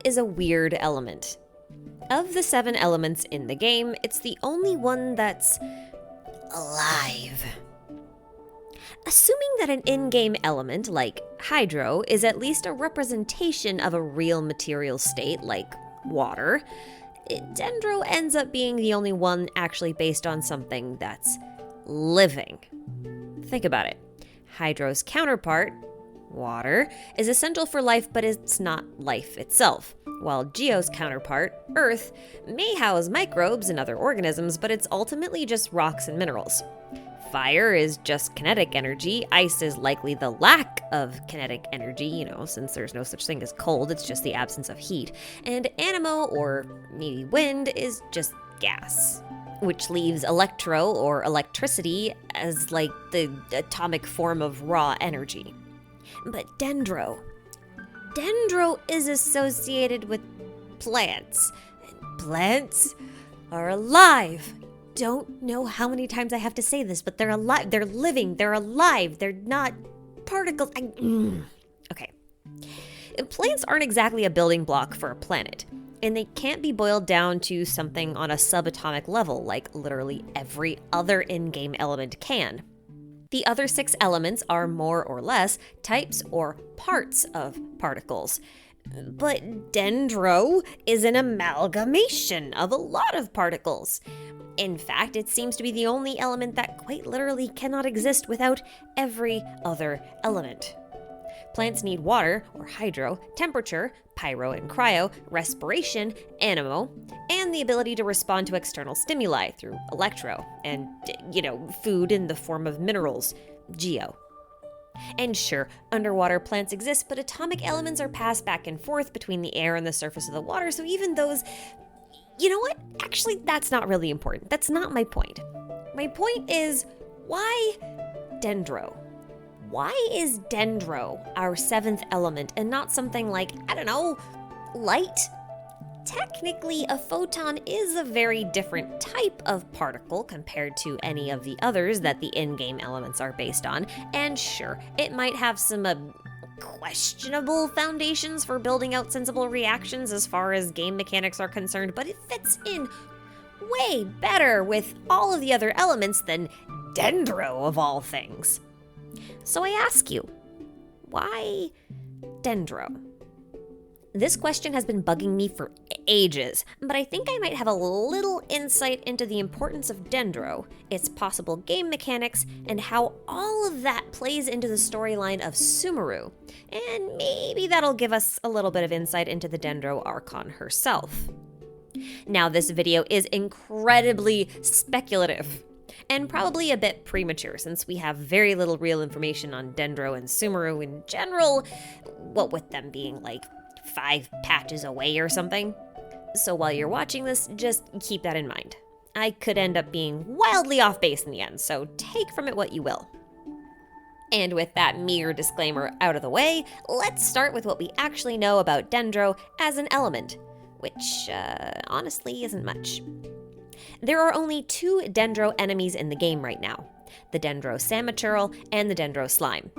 is a weird element. Of the 7 elements in the game, it's the only one that's alive. Assuming that an in-game element, like hydro, is at least a representation of a real material state, like water, Dendro ends up being the only one actually based on something that's living. Think about it. Hydro's counterpart, water, is essential for life, but it's not life itself. While Geo's counterpart, Earth, may house microbes and other organisms, but it's ultimately just rocks and minerals. Fire is just kinetic energy. Ice is likely the lack of kinetic energy, since there's no such thing as cold, it's just the absence of heat. And Anemo, or maybe wind, is just gas, which leaves electro, or electricity, as like the atomic form of raw energy. But Dendro is associated with plants, and plants are alive. Don't know how many times I have to say this, but they're alive, they're living, they're alive, they're not particles. Okay. Plants aren't exactly a building block for a planet, and they can't be boiled down to something on a subatomic level like literally every other in-game element can. The other 6 elements are more or less types or parts of particles. But Dendro is an amalgamation of a lot of particles. In fact, it seems to be the only element that quite literally cannot exist without every other element. Plants need water, or hydro, temperature, pyro and cryo, respiration, anemo, and the ability to respond to external stimuli through electro, and, food in the form of minerals, geo. And sure, underwater plants exist, but atomic elements are passed back and forth between the air and the surface of the water, so even those... You know what? Actually, that's not really important. That's not my point. My point is, why Dendro? Why is Dendro our 7th element and not something like, light? Technically, a photon is a very different type of particle compared to any of the others that the in-game elements are based on. And sure, it might have some questionable foundations for building out sensible reactions as far as game mechanics are concerned, but it fits in way better with all of the other elements than Dendro of all things. So I ask you, why Dendro? This question has been bugging me for ages, but I think I might have a little insight into the importance of Dendro, its possible game mechanics, and how all of that plays into the storyline of Sumeru. And maybe that'll give us a little bit of insight into the Dendro Archon herself. Now, this video is incredibly speculative, and probably a bit premature since we have very little real information on Dendro and Sumeru in general, what with them being like 5 patches away or something. So while you're watching this, just keep that in mind. I could end up being wildly off base in the end, so take from it what you will. And with that mere disclaimer out of the way, let's start with what we actually know about Dendro as an element, which honestly isn't much. There are only 2 Dendro enemies in the game right now, the Dendro Samachurl and the Dendro Slime.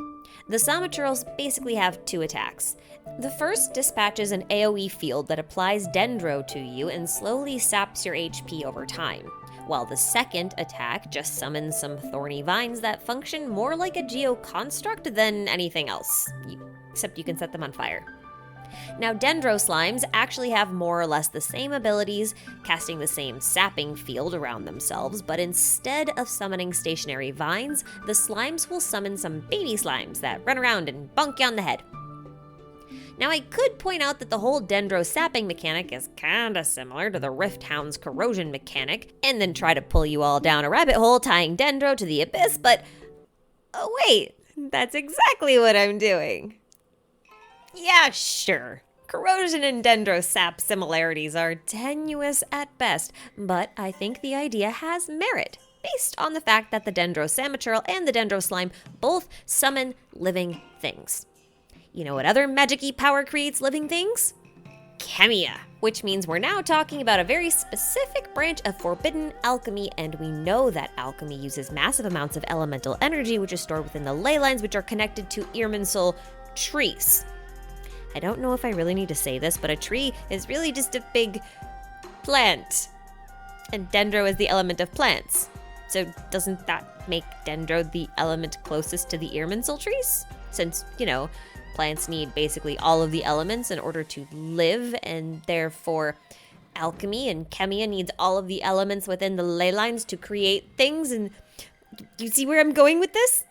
The Samachurls basically have 2 attacks. The first dispatches an AoE field that applies Dendro to you and slowly saps your HP over time, while the second attack just summons some thorny vines that function more like a geoconstruct than anything else, except you can set them on fire. Now, Dendro Slimes actually have more or less the same abilities, casting the same sapping field around themselves, but instead of summoning stationary vines, the slimes will summon some baby slimes that run around and bonk you on the head. Now, I could point out that the whole Dendro sapping mechanic is kinda similar to the Rift Hound's corrosion mechanic, and then try to pull you all down a rabbit hole tying Dendro to the abyss, but oh wait, that's exactly what I'm doing. Yeah, sure. Corrosion and Dendro sap similarities are tenuous at best, but I think the idea has merit, based on the fact that the Dendro Samachurl and the Dendro Slime both summon living things. You know what other magic-y power creates living things? Chemia, which means we're now talking about a very specific branch of forbidden alchemy, and we know that alchemy uses massive amounts of elemental energy, which is stored within the ley lines, which are connected to Irminsul trees. I don't know if I really need to say this, but a tree is really just a big plant. And Dendro is the element of plants. So doesn't that make Dendro the element closest to the Irminsul trees? Since, plants need basically all of the elements in order to live, and therefore alchemy and chemia needs all of the elements within the ley lines to create things. And you see where I'm going with this?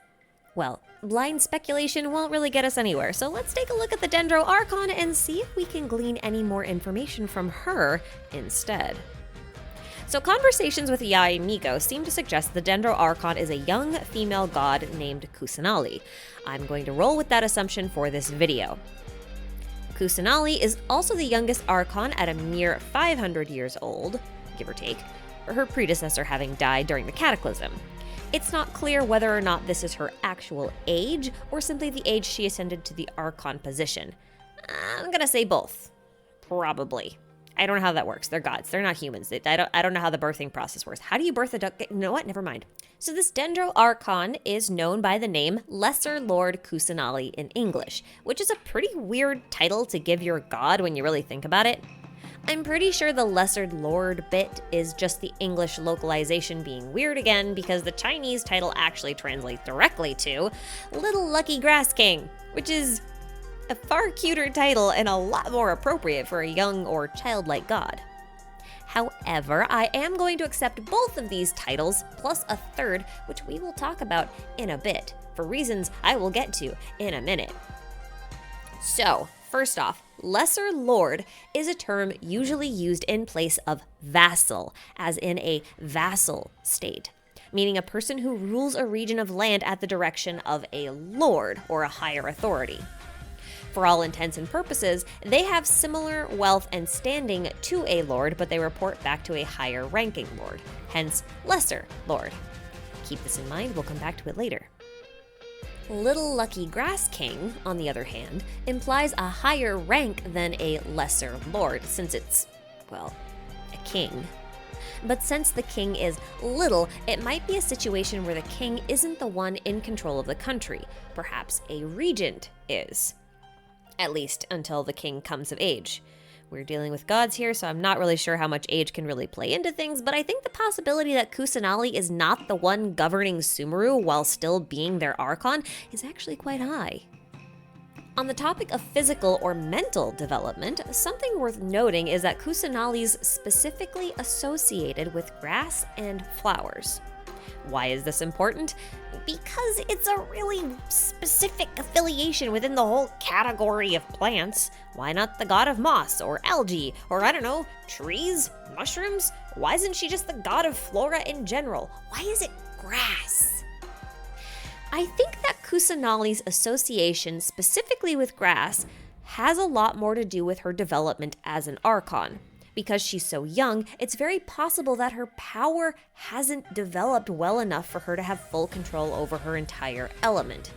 Well, blind speculation won't really get us anywhere, so let's take a look at the Dendro Archon and see if we can glean any more information from her instead. So conversations with Yaimigo seem to suggest the Dendro Archon is a young female god named KUSANALI. I'm going to roll with that assumption for this video. KUSANALI is also the youngest Archon at a mere 500 years old, give or take, her predecessor having died during the Cataclysm. It's not clear whether or not this is her actual age, or simply the age she ascended to the Archon position. I'm gonna say both. Probably. I don't know how that works. They're gods. They're not humans. I don't know how the birthing process works. How do you birth a duck? You know what? Never mind. So this Dendro Archon is known by the name Lesser Lord KUSANALI in English, which is a pretty weird title to give your god when you really think about it. I'm pretty sure the Lesser Lord bit is just the English localization being weird again, because the Chinese title actually translates directly to Little Lucky Grass King, which is a far cuter title and a lot more appropriate for a young or childlike god. However, I am going to accept both of these titles, plus a third, which we will talk about in a bit, for reasons I will get to in a minute. So, first off, Lesser Lord is a term usually used in place of vassal, as in a vassal state, meaning a person who rules a region of land at the direction of a lord or a higher authority. For all intents and purposes, they have similar wealth and standing to a lord, but they report back to a higher ranking lord, hence Lesser Lord. Keep this in mind, we'll come back to it later. Little Lucky Grass King, on the other hand, implies a higher rank than a lesser lord, since it's, well, a king. But since the king is little, it might be a situation where the king isn't the one in control of the country. Perhaps a regent is. At least until the king comes of age. We're dealing with gods here, so I'm not really sure how much age can really play into things, but I think the possibility that KUSANALI is not the one governing Sumeru while still being their Archon is actually quite high. On the topic of physical or mental development, something worth noting is that KUSANALI's specifically associated with grass and flowers. Why is this important? Because it's a really specific affiliation within the whole category of plants. Why not the god of moss or algae or, I don't know, trees, mushrooms? Why isn't she just the god of flora in general? Why is it grass? I think that KUSANALI's association specifically with grass has a lot more to do with her development as an Archon. Because she's so young, it's very possible that her power hasn't developed well enough for her to have full control over her entire element.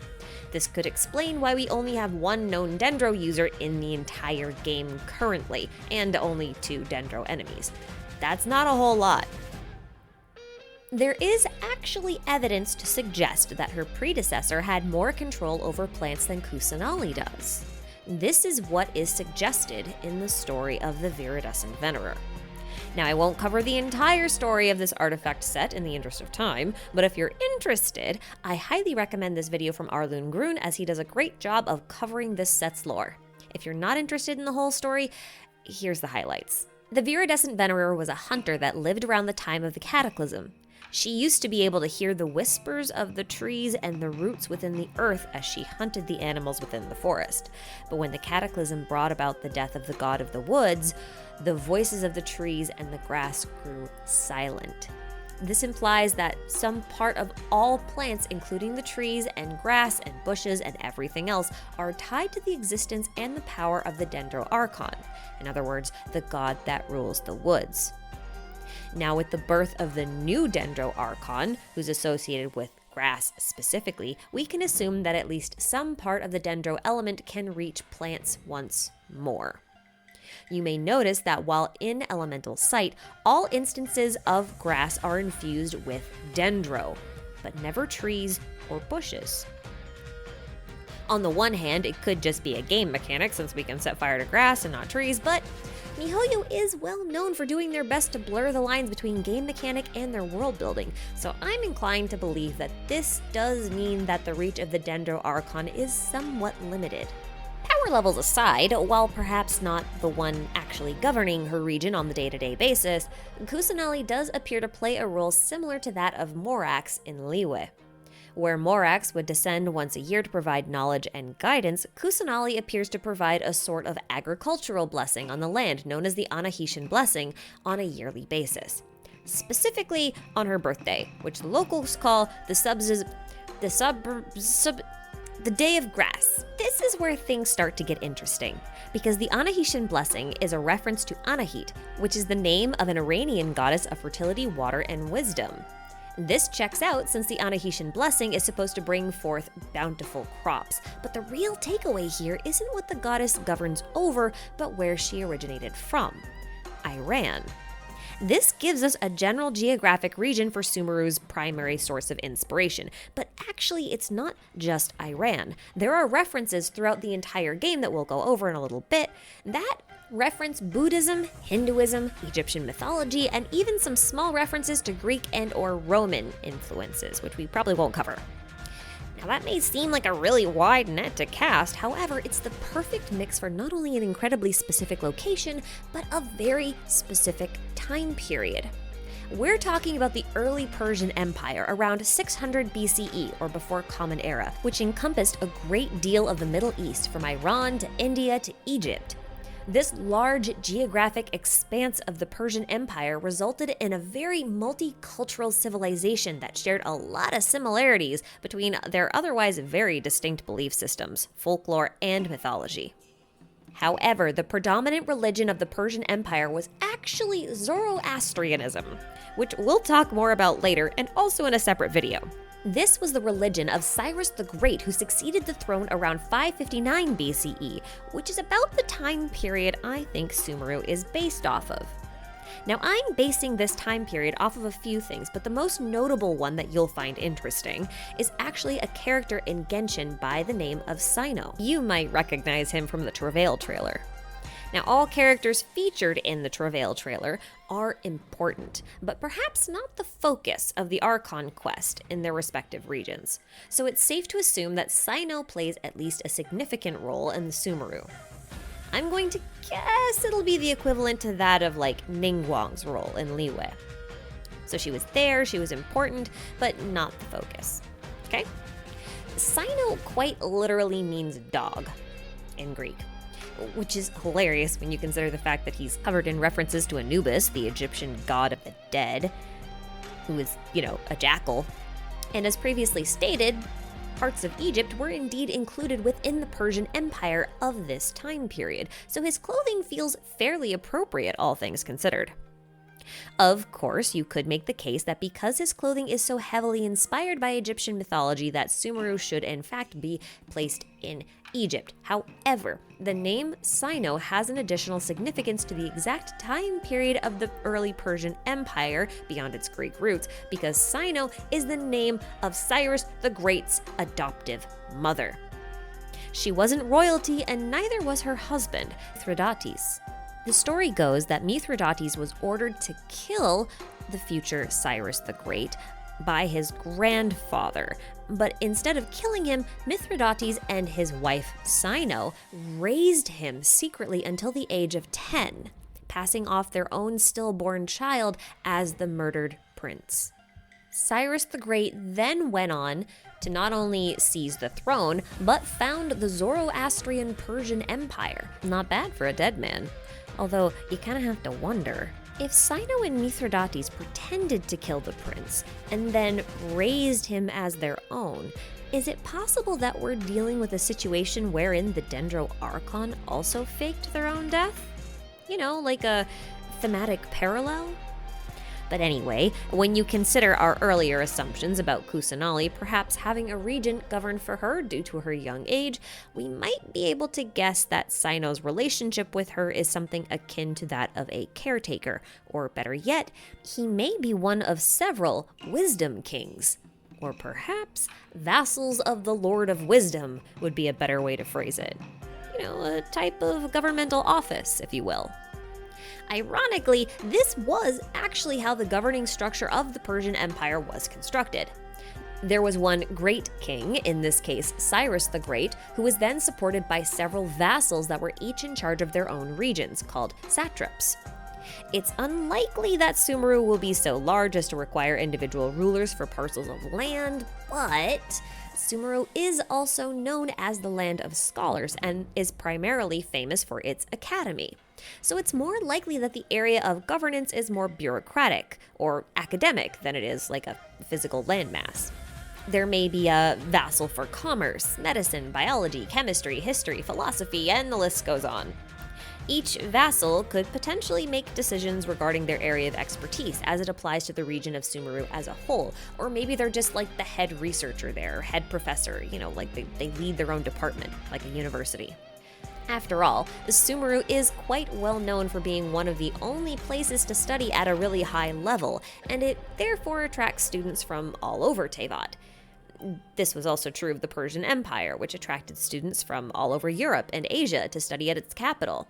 This could explain why we only have one known Dendro user in the entire game currently, and only 2 Dendro enemies. That's not a whole lot. There is actually evidence to suggest that her predecessor had more control over plants than KUSANALI does. This is what is suggested in the story of the Viridescent Venerer. Now, I won't cover the entire story of this artifact set in the interest of time, but if you're interested, I highly recommend this video from Arlun Grun, as he does a great job of covering this set's lore. If you're not interested in the whole story, here's the highlights. The Viridescent Venerer was a hunter that lived around the time of the Cataclysm. She used to be able to hear the whispers of the trees and the roots within the earth as she hunted the animals within the forest. But when the Cataclysm brought about the death of the god of the woods, the voices of the trees and the grass grew silent. This implies that some part of all plants, including the trees and grass and bushes and everything else, are tied to the existence and the power of the Dendro Archon. In other words, the god that rules the woods. Now, with the birth of the new Dendro Archon, who's associated with grass specifically, we can assume that at least some part of the Dendro element can reach plants once more. You may notice that while in elemental sight, all instances of grass are infused with Dendro, but never trees or bushes. On the one hand, it could just be a game mechanic since we can set fire to grass and not trees, but MiHoYo is well known for doing their best to blur the lines between game mechanic and their world building, so I'm inclined to believe that this does mean that the reach of the Dendro Archon is somewhat limited. Power levels aside, while perhaps not the one actually governing her region on the day-to-day basis, KUSANALI does appear to play a role similar to that of Morax in Liyue. Where Morax would descend once a year to provide knowledge and guidance, KUSANALI appears to provide a sort of agricultural blessing on the land known as the Anahitian Blessing on a yearly basis. Specifically on her birthday, which the locals call the Day of Grass. This is where things start to get interesting, because the Anahitian Blessing is a reference to Anahit, which is the name of an Iranian goddess of fertility, water, and wisdom. This checks out since the Anahitian Blessing is supposed to bring forth bountiful crops, but the real takeaway here isn't what the goddess governs over, but where she originated from: Iran. This gives us a general geographic region for Sumeru's primary source of inspiration, but actually it's not just Iran. There are references throughout the entire game that we'll go over in a little bit that reference Buddhism, Hinduism, Egyptian mythology, and even some small references to Greek and/or Roman influences, which we probably won't cover. Now that may seem like a really wide net to cast, however, it's the perfect mix for not only an incredibly specific location, but a very specific time period. We're talking about the early Persian Empire around 600 BCE, or before Common Era, which encompassed a great deal of the Middle East from Iran to India to Egypt. This large geographic expanse of the Persian Empire resulted in a very multicultural civilization that shared a lot of similarities between their otherwise very distinct belief systems, folklore, and mythology. However, the predominant religion of the Persian Empire was actually Zoroastrianism, which we'll talk more about later and also in a separate video. This was the religion of Cyrus the Great, who succeeded the throne around 559 BCE, which is about the time period I think Sumeru is based off of. Now, I'm basing this time period off of a few things, but the most notable one that you'll find interesting is actually a character in Genshin by the name of Cyno. You might recognize him from the Travail trailer. Now, all characters featured in the Travail trailer are important, but perhaps not the focus of the Archon quest in their respective regions. So it's safe to assume that Cyno plays at least a significant role in the Sumeru. I'm going to guess it'll be the equivalent to that of like Ningguang's role in Liyue. So she was there, she was important, but not the focus. Okay? Cyno quite literally means dog in Greek, which is hilarious when you consider the fact that he's covered in references to Anubis, the Egyptian god of the dead, who is, a jackal. And as previously stated, parts of Egypt were indeed included within the Persian Empire of this time period, so his clothing feels fairly appropriate, all things considered. Of course, you could make the case that because his clothing is so heavily inspired by Egyptian mythology that Sumeru should in fact be placed in Egypt. However, the name Cyno has an additional significance to the exact time period of the early Persian Empire beyond its Greek roots, because Cyno is the name of Cyrus the Great's adoptive mother. She wasn't royalty, and neither was her husband, Mithridates. The story goes that Mithridates was ordered to kill the future Cyrus the Great by his grandfather, but instead of killing him, Mithridates and his wife Cyno raised him secretly until the age of 10, passing off their own stillborn child as the murdered prince. Cyrus the Great then went on to not only seize the throne, but found the Zoroastrian Persian Empire. Not bad for a dead man. Although, you kind of have to wonder, if Cyno and Mithridates pretended to kill the prince and then raised him as their own, is it possible that we're dealing with a situation wherein the Dendro Archon also faked their own death? Like a thematic parallel? But anyway, when you consider our earlier assumptions about KUSANALI perhaps having a regent governed for her due to her young age, we might be able to guess that Cyno's relationship with her is something akin to that of a caretaker, or better yet, he may be one of several wisdom kings. Or perhaps vassals of the Lord of Wisdom would be a better way to phrase it. You know, a type of governmental office, if you will. Ironically, this was actually how the governing structure of the Persian Empire was constructed. There was one great king, in this case Cyrus the Great, who was then supported by several vassals that were each in charge of their own regions, called satraps. It's unlikely that Sumeru will be so large as to require individual rulers for parcels of land, but Sumeru is also known as the land of scholars and is primarily famous for its academy. So it's more likely that the area of governance is more bureaucratic or academic than it is like a physical landmass. There may be a vassal for commerce, medicine, biology, chemistry, history, philosophy, and the list goes on. Each vassal could potentially make decisions regarding their area of expertise as it applies to the region of Sumeru as a whole, or maybe they're just like the head researcher there, head professor, you know, like they lead their own department, like a university. After all, Sumeru is quite well known for being one of the only places to study at a really high level, and it therefore attracts students from all over Tevat. This was also true of the Persian Empire, which attracted students from all over Europe and Asia to study at its capital.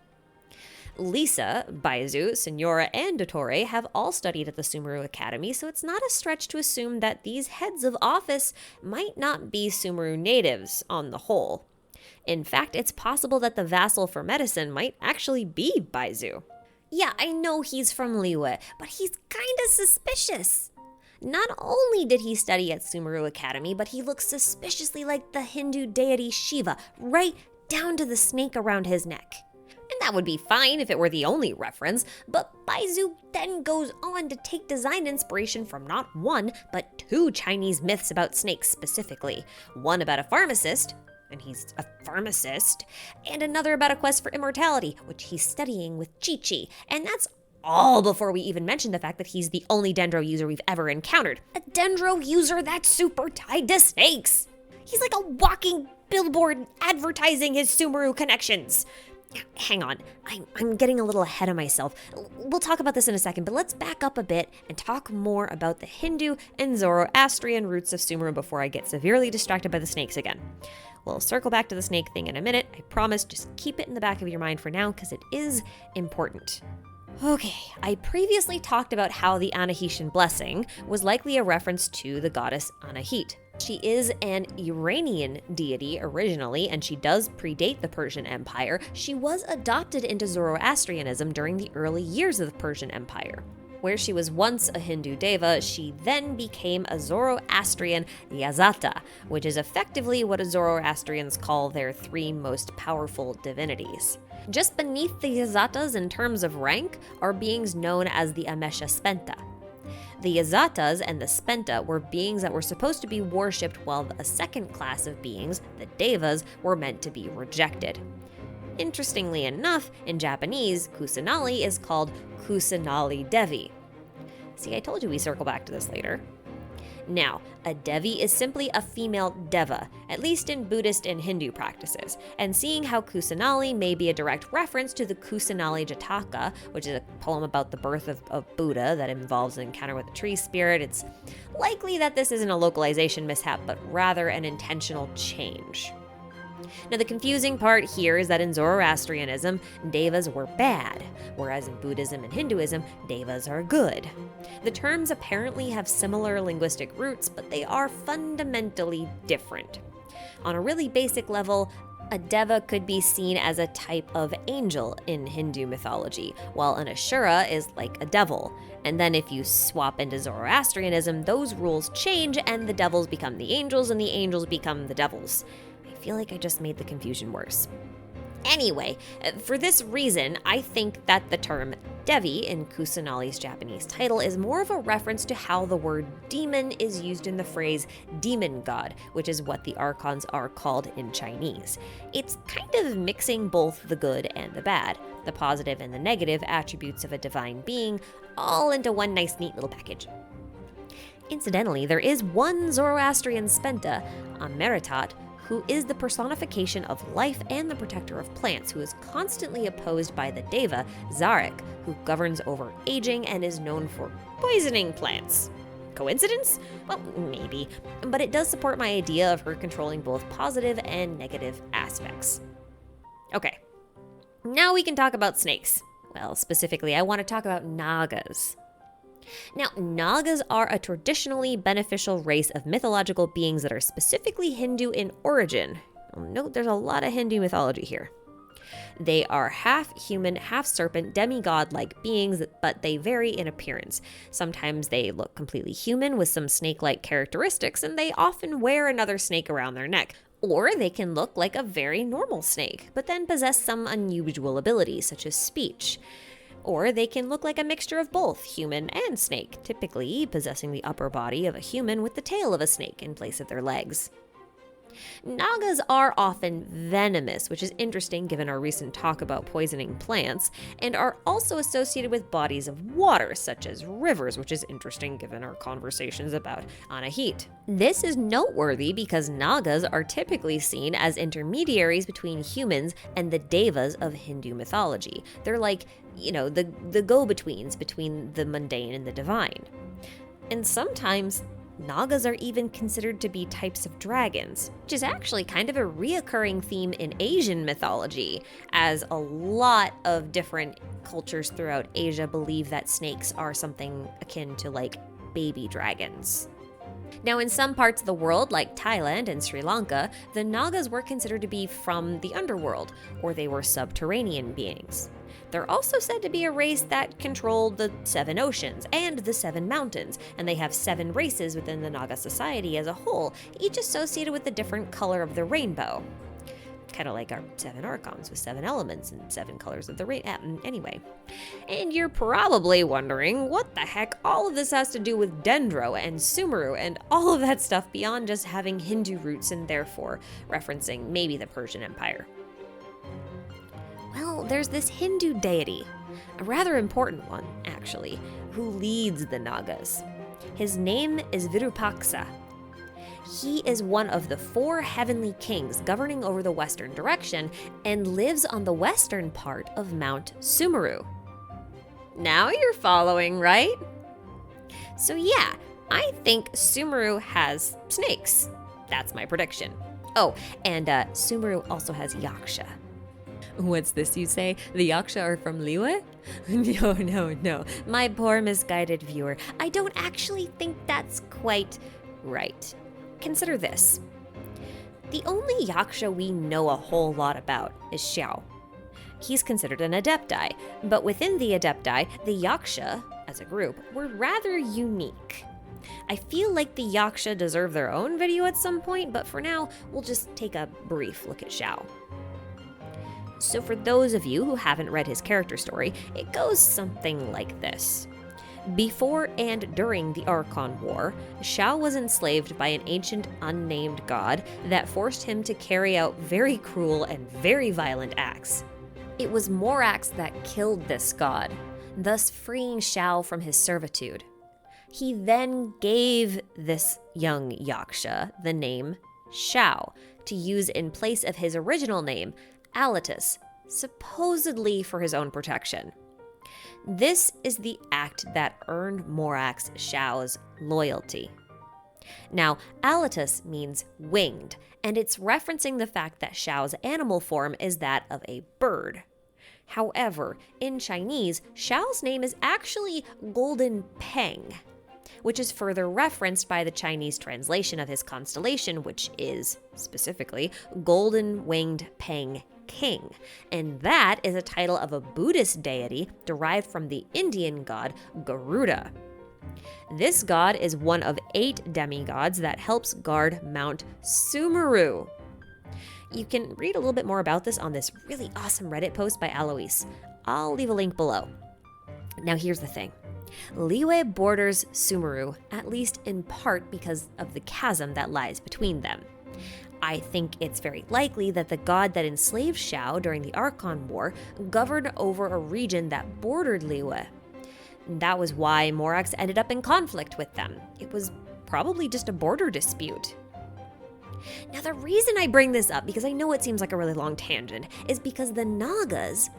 Lisa, Baizu, Signora, and Dottore have all studied at the Sumeru Academy, so it's not a stretch to assume that these heads of office might not be Sumeru natives on the whole. In fact, it's possible that the vassal for medicine might actually be Baizu. Yeah, I know he's from Liyue, but he's kinda suspicious. Not only did he study at Sumeru Academy, but he looks suspiciously like the Hindu deity Shiva, right down to the snake around his neck. And that would be fine if it were the only reference, but Baizu then goes on to take design inspiration from not one, but two Chinese myths about snakes specifically. One about a pharmacist, and he's a pharmacist, and another about a quest for immortality, which he's studying with Chi-Chi, and that's all before we even mention the fact that he's the only Dendro user we've ever encountered. A Dendro user that's super tied to snakes! He's like a walking billboard advertising his Sumeru connections. Hang on, I'm getting a little ahead of myself. We'll talk about this in a second, but let's back up a bit and talk more about the Hindu and Zoroastrian roots of Sumeru before I get severely distracted by the snakes again. We'll circle back to the snake thing in a minute, I promise. Just keep it in the back of your mind for now, because it is important. Okay, I previously talked about how the Anahitian blessing was likely a reference to the goddess Anahit. She is an Iranian deity originally, and she does predate the Persian Empire. She was adopted into Zoroastrianism during the early years of the Persian Empire. Where she was once a Hindu deva, she then became a Zoroastrian Yazata, which is effectively what Zoroastrians call their three most powerful divinities. Just beneath the Yazatas in terms of rank are beings known as the Amesha Spenta. The Yazatas and the Spenta were beings that were supposed to be worshipped, while a second class of beings, the Devas, were meant to be rejected. Interestingly enough, in Japanese, Kusanali is called Kusanali Devi. See, I told you we circle back to this later. Now, a Devi is simply a female deva, at least in Buddhist and Hindu practices, and seeing how Kusanali may be a direct reference to the Kusanali Jataka, which is a poem about the birth of Buddha that involves an encounter with a tree spirit, it's likely that this isn't a localization mishap, but rather an intentional change. Now, the confusing part here is that in Zoroastrianism, devas were bad, whereas in Buddhism and Hinduism, devas are good. The terms apparently have similar linguistic roots, but they are fundamentally different. On a really basic level, a deva could be seen as a type of angel in Hindu mythology, while an Ashura is like a devil. And then if you swap into Zoroastrianism, those rules change and the devils become the angels and the angels become the devils. I feel like I just made the confusion worse. Anyway, for this reason, I think that the term Devi in Kusanali's Japanese title is more of a reference to how the word demon is used in the phrase demon god, which is what the archons are called in Chinese. It's kind of mixing both the good and the bad, the positive and the negative attributes of a divine being, all into one nice neat little package. Incidentally, there is one Zoroastrian Spenta, Ameritat, who is the personification of life and the protector of plants, who is constantly opposed by the Deva, Zarek, who governs over aging and is known for poisoning plants. Coincidence? Well, maybe, but it does support my idea of her controlling both positive and negative aspects. Okay, now we can talk about snakes. Well, specifically, I want to talk about Nagas. Now, Nagas are a traditionally beneficial race of mythological beings that are specifically Hindu in origin. Note there's a lot of Hindu mythology here. They are half human, half serpent, demigod-like beings, but they vary in appearance. Sometimes they look completely human with some snake-like characteristics, and they often wear another snake around their neck. Or they can look like a very normal snake, but then possess some unusual abilities, such as speech. Or they can look like a mixture of both, human and snake, typically possessing the upper body of a human with the tail of a snake in place of their legs. Nagas are often venomous, which is interesting given our recent talk about poisoning plants, and are also associated with bodies of water, such as rivers, which is interesting given our conversations about Anahit. This is noteworthy because Nagas are typically seen as intermediaries between humans and the Devas of Hindu mythology. They're like, the go-betweens between the mundane and the divine. And sometimes Nagas are even considered to be types of dragons, which is actually kind of a reoccurring theme in Asian mythology, as a lot of different cultures throughout Asia believe that snakes are something akin to like baby dragons. Now, in some parts of the world, like Thailand and Sri Lanka, the Nagas were considered to be from the underworld, or they were subterranean beings. They're also said to be a race that controlled the 7 oceans and the 7 mountains, and they have 7 races within the Naga society as a whole, each associated with a different color of the rainbow. Kind of like our 7 archons with 7 elements and 7 colors of the rainbow. Anyway. And you're probably wondering what the heck all of this has to do with Dendro and Sumeru and all of that stuff beyond just having Hindu roots and therefore referencing maybe the Persian Empire. Well, there's this Hindu deity, a rather important one, actually, who leads the Nagas. His name is Virupaksa. He is one of the 4 heavenly kings governing over the western direction and lives on the western part of Mount Sumeru. Now you're following, right? So yeah, I think Sumeru has snakes. That's my prediction. Oh, and Sumeru also has Yaksha. What's this you say? The Yaksha are from Liyue? No. My poor misguided viewer. I don't actually think that's quite right. Consider this. The only Yaksha we know a whole lot about is Xiao. He's considered an Adepti, but within the Adepti, the Yaksha, as a group, were rather unique. I feel like the Yaksha deserve their own video at some point, but for now, we'll just take a brief look at Xiao. So for those of you who haven't read his character story, it goes something like this. Before and during the Archon War, Xiao was enslaved by an ancient unnamed god that forced him to carry out very cruel and very violent acts. It was Morax that killed this god, thus freeing Xiao from his servitude. He then gave this young Yaksha the name Xiao to use in place of his original name, Alitus, supposedly for his own protection. This is the act that earned Morax Xiao's loyalty. Now, Alitus means winged, and it's referencing the fact that Xiao's animal form is that of a bird. However, in Chinese, Xiao's name is actually Golden Peng, which is further referenced by the Chinese translation of his constellation, which is, specifically, Golden Winged Peng King, and that is a title of a Buddhist deity derived from the Indian god Garuda. This god is one of 8 demigods that helps guard Mount Sumeru. You can read a little bit more about this on this really awesome Reddit post by Alois. I'll leave a link below. Now here's the thing. Liyue borders Sumeru, at least in part because of the chasm that lies between them. I think it's very likely that the god that enslaved Xiao during the Archon War governed over a region that bordered Liyue. That was why Morax ended up in conflict with them. It was probably just a border dispute. Now, the reason I bring this up, because I know it seems like a really long tangent, is because the Nagas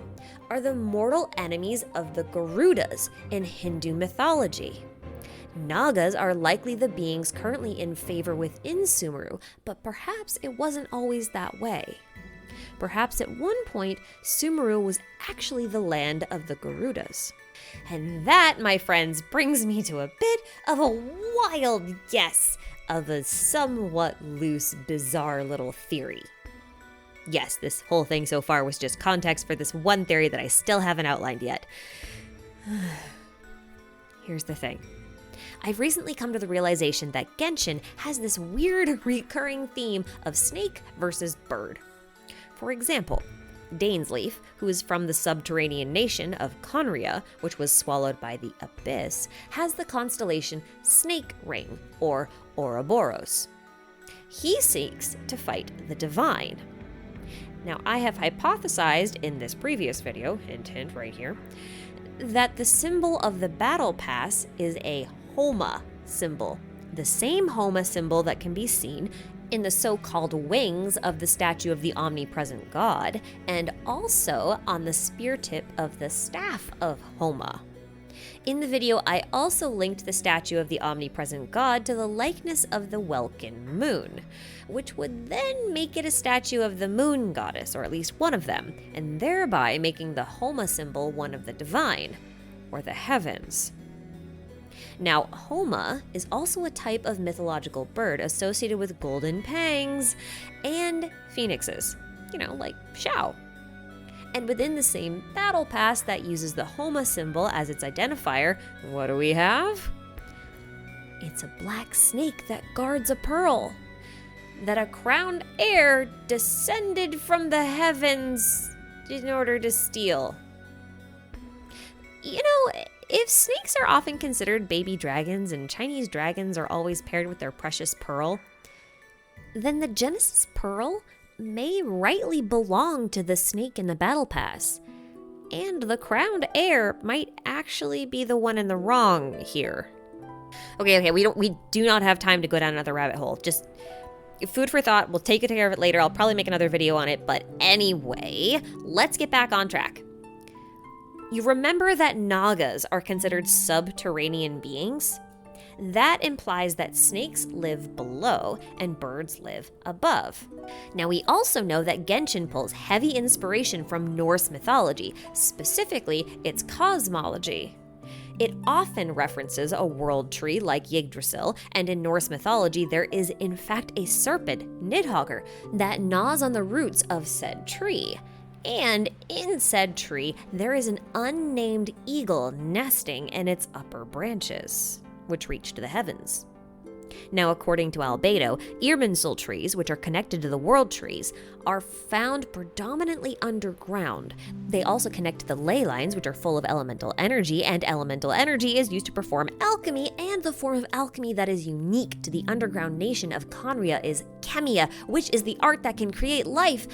are the mortal enemies of the Garudas in Hindu mythology. Nagas are likely the beings currently in favor within Sumeru, but perhaps it wasn't always that way. Perhaps at one point, Sumeru was actually the land of the Garudas. And that, my friends, brings me to a bit of a wild guess of a somewhat loose, bizarre little theory. Yes, this whole thing so far was just context for this one theory that I still haven't outlined yet. Here's the thing. I've recently come to the realization that Genshin has this weird recurring theme of snake versus bird. For example, Dainsleif, who is from the subterranean nation of Conria, which was swallowed by the Abyss, has the constellation Snake Ring, or Ouroboros. He seeks to fight the divine. Now, I have hypothesized in this previous video, hint hint right here, that the symbol of the battle pass is a Homa symbol, the same Homa symbol that can be seen in the so-called wings of the statue of the omnipresent god, and also on the spear tip of the staff of Homa. In the video, I also linked the statue of the omnipresent god to the likeness of the Welkin moon, which would then make it a statue of the moon goddess, or at least one of them, and thereby making the Homa symbol one of the divine, or the heavens. Now, Homa is also a type of mythological bird associated with golden pangs and phoenixes, like Shao. And within the same battle pass that uses the Homa symbol as its identifier, what do we have? It's a black snake that guards a pearl that a crowned heir descended from the heavens in order to steal. If snakes are often considered baby dragons and Chinese dragons are always paired with their precious pearl, then the Genesis pearl may rightly belong to the snake in the battle pass, and the crowned heir might actually be the one in the wrong here. Okay, we do not have time to go down another rabbit hole. Just food for thought. We'll take care of it later. I'll probably make another video on it, but anyway, let's get back on track. You remember that Nagas are considered subterranean beings? That implies that snakes live below and birds live above. Now, we also know that Genshin pulls heavy inspiration from Norse mythology, specifically its cosmology. It often references a world tree like Yggdrasil, and in Norse mythology there is in fact a serpent, Nidhogger, that gnaws on the roots of said tree. And in said tree, there is an unnamed eagle nesting in its upper branches, which reach to the heavens. Now, according to Albedo, Irminsul trees, which are connected to the world trees, are found predominantly underground. They also connect to the ley lines, which are full of elemental energy, and elemental energy is used to perform alchemy, and the form of alchemy that is unique to the underground nation of Conria is chemia, which is the art that can create life.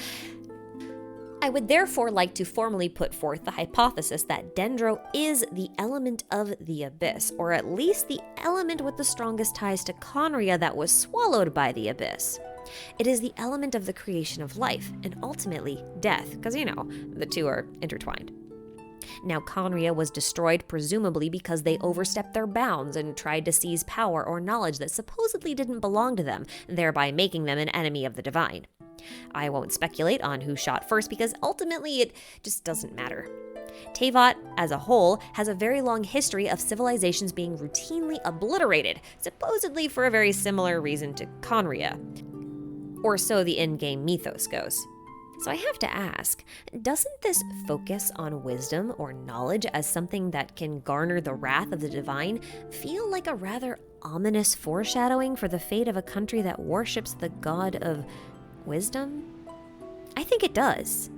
I would therefore like to formally put forth the hypothesis that Dendro is the element of the Abyss, or at least the element with the strongest ties to Conria that was swallowed by the Abyss. It is the element of the creation of life, and ultimately death, because the two are intertwined. Now, Conria was destroyed presumably because they overstepped their bounds and tried to seize power or knowledge that supposedly didn't belong to them, thereby making them an enemy of the divine. I won't speculate on who shot first because ultimately it just doesn't matter. Teyvat, as a whole, has a very long history of civilizations being routinely obliterated, supposedly for a very similar reason to Conria. Or so the in-game mythos goes. So I have to ask, doesn't this focus on wisdom or knowledge as something that can garner the wrath of the divine feel like a rather ominous foreshadowing for the fate of a country that worships the god of wisdom? I think it does.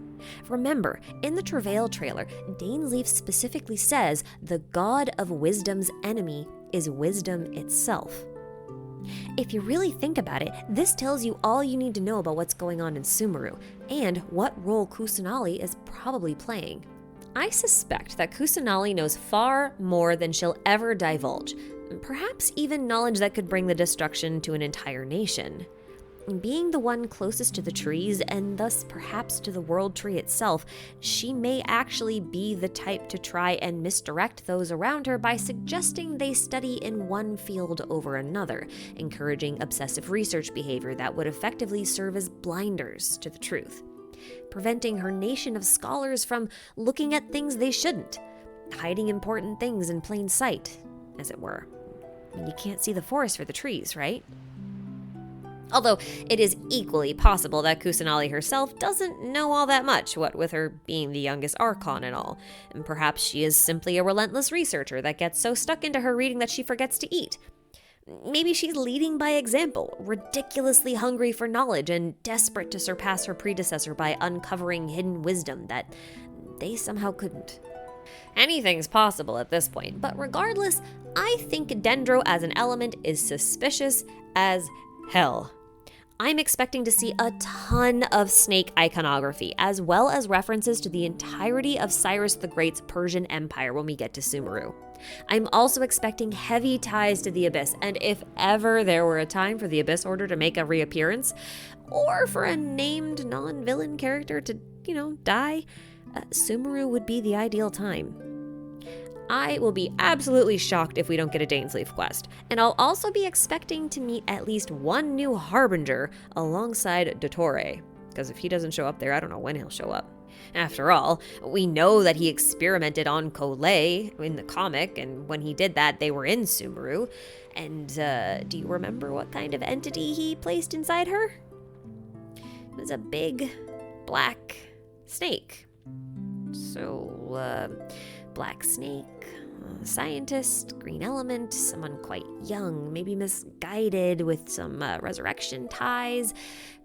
Remember, in the Travail trailer, Dainsleif specifically says the god of wisdom's enemy is wisdom itself. If you really think about it, this tells you all you need to know about what's going on in Sumeru, and what role KUSANALI is probably playing. I suspect that KUSANALI knows far more than she'll ever divulge, perhaps even knowledge that could bring the destruction to an entire nation. Being the one closest to the trees, and thus perhaps to the world tree itself, she may actually be the type to try and misdirect those around her by suggesting they study in one field over another, encouraging obsessive research behavior that would effectively serve as blinders to the truth, preventing her nation of scholars from looking at things they shouldn't, hiding important things in plain sight, as it were. You can't see the forest for the trees, right? Although it is equally possible that KUSANALI herself doesn't know all that much, what with her being the youngest Archon and all. And perhaps she is simply a relentless researcher that gets so stuck into her reading that she forgets to eat. Maybe she's leading by example, ridiculously hungry for knowledge and desperate to surpass her predecessor by uncovering hidden wisdom that they somehow couldn't. Anything's possible at this point, but regardless, I think Dendro as an element is suspicious as hell. I'm expecting to see a ton of snake iconography, as well as references to the entirety of Cyrus the Great's Persian Empire when we get to Sumeru. I'm also expecting heavy ties to the Abyss, and if ever there were a time for the Abyss Order to make a reappearance, or for a named non-villain character to, die, Sumeru would be the ideal time. I will be absolutely shocked if we don't get a Dainsleif quest, and I'll also be expecting to meet at least one new Harbinger alongside Dottore, because if he doesn't show up there, I don't know when he'll show up. After all, we know that he experimented on Kolei in the comic, and when he did that, they were in Sumeru. And do you remember what kind of entity he placed inside her? It was a big black snake. So, black snake, scientist, green element, someone quite young, maybe misguided with some resurrection ties,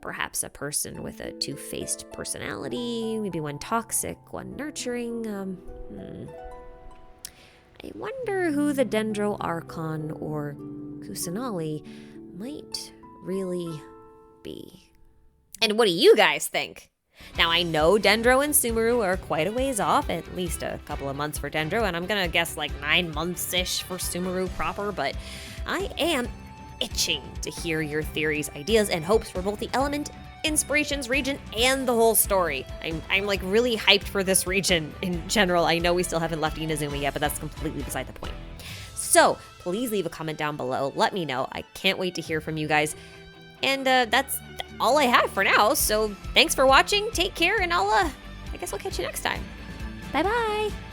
perhaps a person with a two-faced personality, maybe one toxic, one nurturing. I wonder who the Dendro Archon or KUSANALI might really be. And what do you guys think? Now, I know Dendro and Sumeru are quite a ways off, at least a couple of months for Dendro, and I'm gonna guess like 9 months-ish for Sumeru proper, but I am itching to hear your theories, ideas, and hopes for both the element, inspirations, region, and the whole story. I'm like really hyped for this region in general. I know we still haven't left Inazuma yet, but that's completely beside the point. So, please leave a comment down below. Let me know. I can't wait to hear from you guys. And that's all I have for now, so thanks for watching, take care, and I guess I'll catch you next time. Bye-bye!